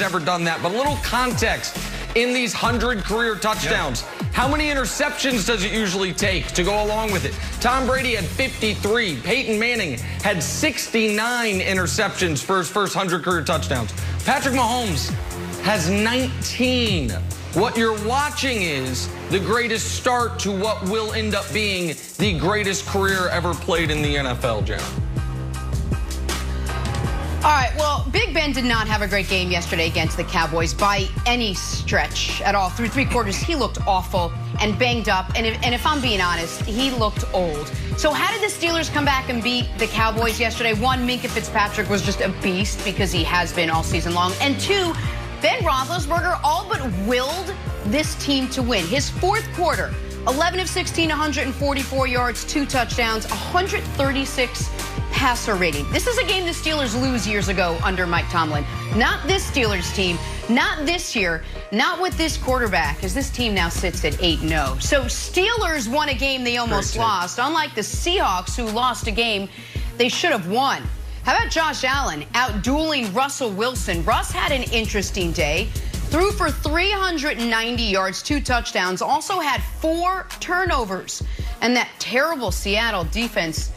ever done that, but a little context in these 100 career touchdowns. Yep. How many interceptions does it usually take to go along with it? Tom Brady had 53. Peyton Manning had 69 interceptions for his first 100 career touchdowns. Patrick Mahomes has 19. What you're watching is the greatest start to what will end up being the greatest career ever played in the NFL, Jen. All right, well, Big Ben did not have a great game yesterday against the Cowboys by any stretch at all. Through 3 quarters, he looked awful and banged up. And if I'm being honest, he looked old. So how did the Steelers come back and beat the Cowboys yesterday? 1, Minkah Fitzpatrick was just a beast because he has been all season long. And 2, Ben Roethlisberger all but willed this team to win. His 4th quarter, 11 of 16, 144 yards, 2 touchdowns, 136 passer rating. This is a game the Steelers lose years ago under Mike Tomlin. Not this Steelers team, not this year, not with this quarterback, as this team now sits at 8-0. So Steelers won a game they almost lost, unlike the Seahawks, who lost a game they should have won. How about Josh Allen out-dueling Russell Wilson? Russ had an interesting day. Threw for 390 yards, 2 touchdowns, also had 4 turnovers. And that terrible Seattle defense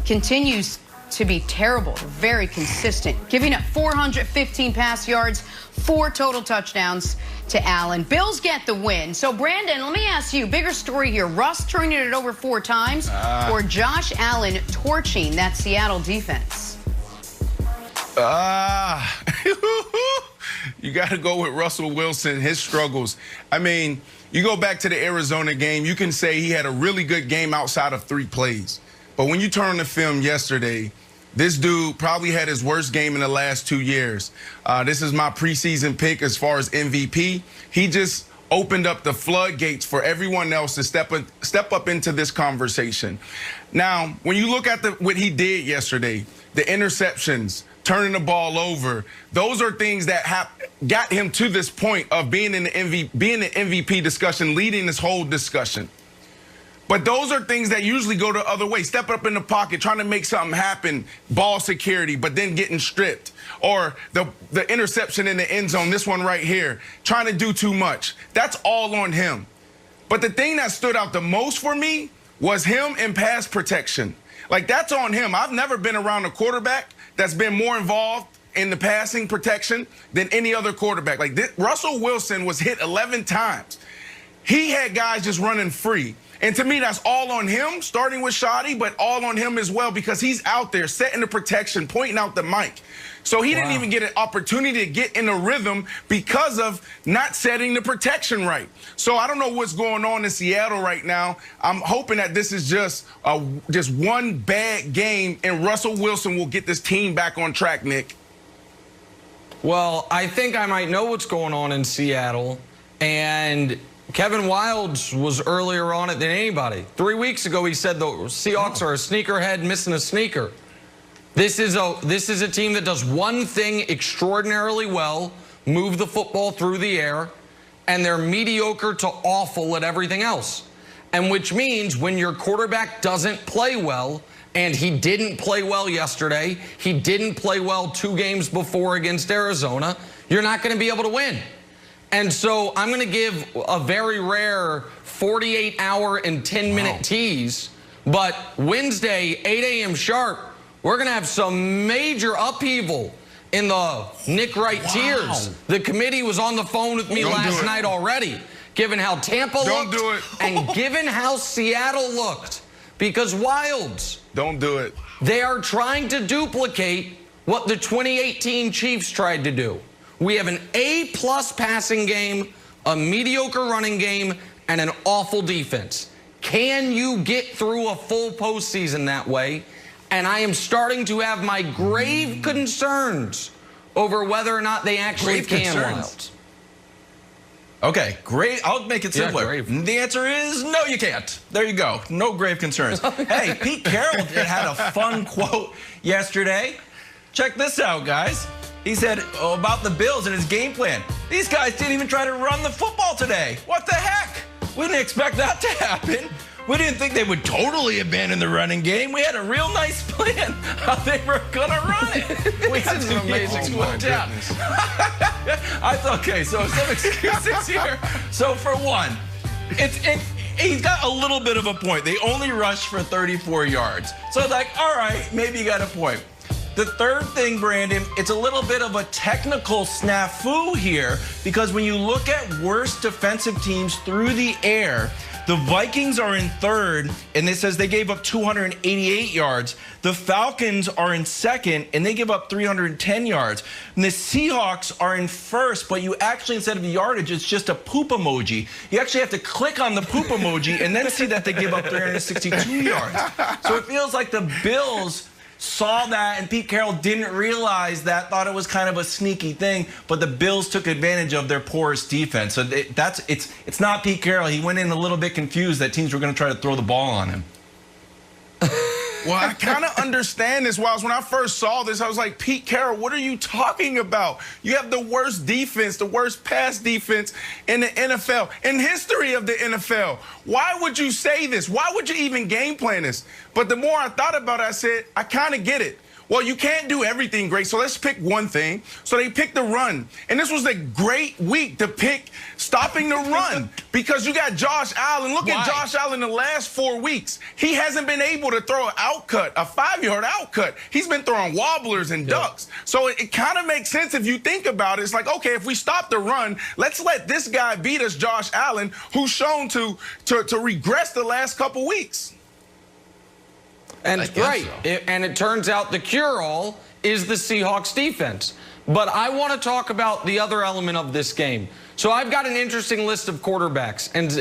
continues to be terrible, very consistent, giving up 415 pass yards, 4 total touchdowns to Allen. Bills get the win. So, Brandon, let me ask you, bigger story here, Russ turning it over 4 times or Josh Allen torching that Seattle defense? You got to go with Russell Wilson, his struggles. I mean, you go back to the Arizona game, you can say he had a really good game outside of 3 plays. But when you turn on the film yesterday, this dude probably had his worst game in the last 2 years. This is my preseason pick as far as MVP. He just opened up the floodgates for everyone else to step up into this conversation. Now, when you look at what he did yesterday, the interceptions, turning the ball over, those are things that got him to this point of being in the MVP discussion, leading this whole discussion. But those are things that usually go the other way. Step up in the pocket, trying to make something happen, ball security, but then getting stripped. Or the interception in the end zone, this one right here, trying to do too much. That's all on him. But the thing that stood out the most for me was him in pass protection. Like, that's on him. I've never been around a quarterback that's been more involved in the passing protection than any other quarterback. Like, Russell Wilson was hit 11 times. He had guys just running free. And to me, that's all on him, starting with Sharpe, but all on him as well, because he's out there setting the protection, pointing out the mic. So he didn't even get an opportunity to get in a rhythm because of not setting the protection right. So I don't know what's going on in Seattle right now. I'm hoping that this is just one bad game, and Russell Wilson will get this team back on track, Nick. Well, I think I might know what's going on in Seattle, and Kevin Wildes was earlier on it than anybody. 3 weeks ago, he said the Seahawks are a sneakerhead missing a sneaker. This is a team that does one thing extraordinarily well, move the football through the air, and they're mediocre to awful at everything else. And which means when your quarterback doesn't play well, and he didn't play well yesterday, he didn't play well 2 games before against Arizona, you're not going to be able to win. And so I'm going to give a very rare 48-hour and 10-minute tease. But Wednesday, 8 a.m. sharp, we're going to have some major upheaval in the Nick Wright tiers. The committee was on the phone with me last night already, given how Tampa looked and given how Seattle looked. Because Wildes, don't do it. They are trying to duplicate what the 2018 Chiefs tried to do. We have an A-plus passing game, a mediocre running game, and an awful defense. Can you get through a full postseason that way? And I am starting to have my grave concerns over whether or not they actually can. Wildes. Okay, great. I'll make it simpler. The answer is no, you can't. There you go. No grave concerns. Hey, Pete Carroll had a fun quote yesterday. Check this out, guys. He said about the Bills and his game plan. These guys didn't even try to run the football today. What the heck? We didn't expect that to happen. We didn't think they would totally abandon the running game. We had a real nice plan how they were going to run it. We had some amazing worked out. I thought, okay, so some excuses here. So for one, he's got a little bit of a point. They only rushed for 34 yards. So it's like, all right, maybe you got a point. The third thing, Brandon, it's a little bit of a technical snafu here because when you look at worst defensive teams through the air, the Vikings are in third, and it says they gave up 288 yards. The Falcons are in second, and they give up 310 yards. And the Seahawks are in first, but you actually, instead of yardage, it's just a poop emoji. You actually have to click on the poop emoji and then see that they give up 362 yards. So it feels like the Bills saw that, and Pete Carroll didn't realize that, thought it was kind of a sneaky thing, but the Bills took advantage of their porous defense. So it's not Pete Carroll. He went in a little bit confused that teams were going to try to throw the ball on him. Well, I kind of understand this. When I first saw this, I was like, Pete Carroll, what are you talking about? You have the worst defense, the worst pass defense in the NFL, in history of the NFL. Why would you say this? Why would you even game plan this? But the more I thought about it, I said, I kind of get it. Well, you can't do everything great, so let's pick one thing. So they picked the run. And this was a great week to pick stopping the run because you got Josh Allen. Look at Josh Allen the last 4 weeks. He hasn't been able to throw an outcut, a 5-yard outcut. He's been throwing wobblers and ducks. So it kind of makes sense if you think about it. It's like, okay, if we stop the run, let's let this guy beat us, Josh Allen, who's shown to regress the last couple weeks. And and it turns out the cure-all is the Seahawks defense. But I want to talk about the other element of this game. So I've got an interesting list of quarterbacks. And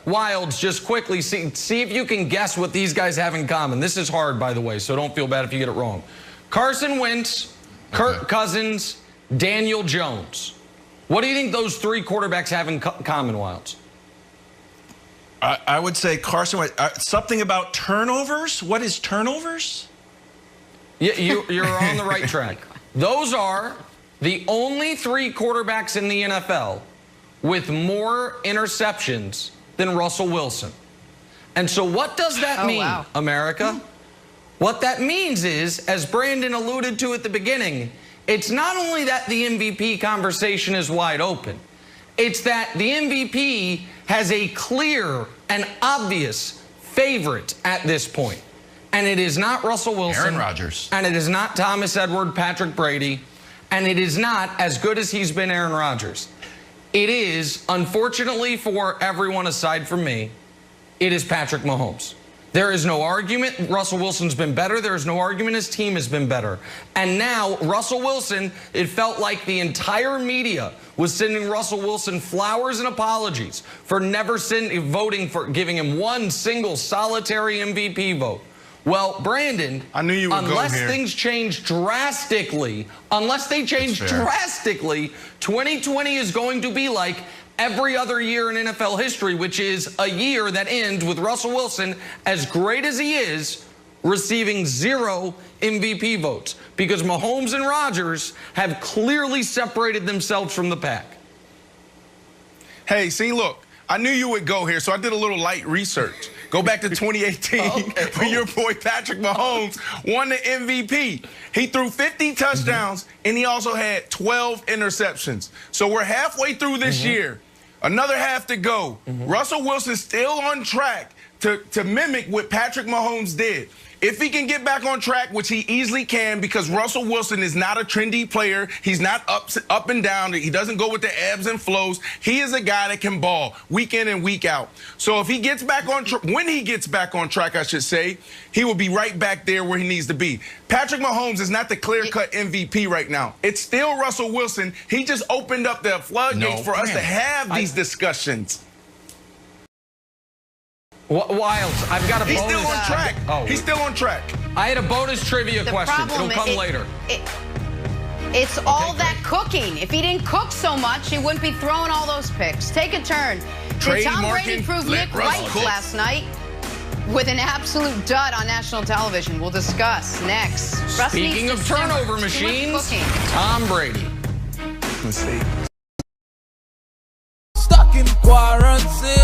Wilds, just quickly, see if you can guess what these guys have in common. This is hard, by the way, so don't feel bad if you get it wrong. Carson Wentz, Kirk Cousins, Daniel Jones. What do you think those three quarterbacks have in common, Wilds? I would say Carson, something about turnovers. What is turnovers? You're on the right track. Those are the only three quarterbacks in the NFL with more interceptions than Russell Wilson. And so what does that mean, America? What that means is, as Brandon alluded to at the beginning, it's not only that the MVP conversation is wide open. It's that the MVP has a clear and obvious favorite at this point. And it is not Russell Wilson. Aaron Rodgers. And it is not Thomas Edward Patrick Brady. And it is not, as good as he's been, Aaron Rodgers. It is, unfortunately for everyone aside from me, it is Patrick Mahomes. There is no argument Russell Wilson's been better. There is no argument his team has been better. And now, Russell Wilson, it felt like the entire media was sending Russell Wilson flowers and apologies for never voting for giving him one single solitary MVP vote. Well, Brandon, I knew you would unless go here. things change drastically, unless they change drastically, 2020 is going to be like every other year in NFL history, which is a year that ends with Russell Wilson, as great as he is, receiving 0 MVP votes because Mahomes and Rodgers have clearly separated themselves from the pack. Hey, see, look, I knew you would go here, so I did a little light research. Go back to 2018 when your boy Patrick Mahomes won the MVP. He threw 50 touchdowns, and he also had 12 interceptions. So we're halfway through this year. Another half to go. Russell Wilson's still on track to mimic what Patrick Mahomes did. If he can get back on track, which he easily can, because Russell Wilson is not a trendy player. He's not up and down. He doesn't go with the ebbs and flows. He is a guy that can ball week in and week out. So if he gets back on when he gets back on track, I should say, he will be right back there where he needs to be. Patrick Mahomes is not the clear-cut MVP right now. It's still Russell Wilson. He just opened up the floodgates for us to have these discussions. Wilds, I've got a bonus. He's still on track. He's still on track. I had a bonus trivia question. It'll come later. It's all that cooking. If he didn't cook so much, he wouldn't be throwing all those picks. Take a turn. Did Tom Brady prove Nick Wright last night with an absolute dud on national television? We'll discuss next. Speaking of turnover machines, Tom Brady. Let's see. Stuck in quarantine.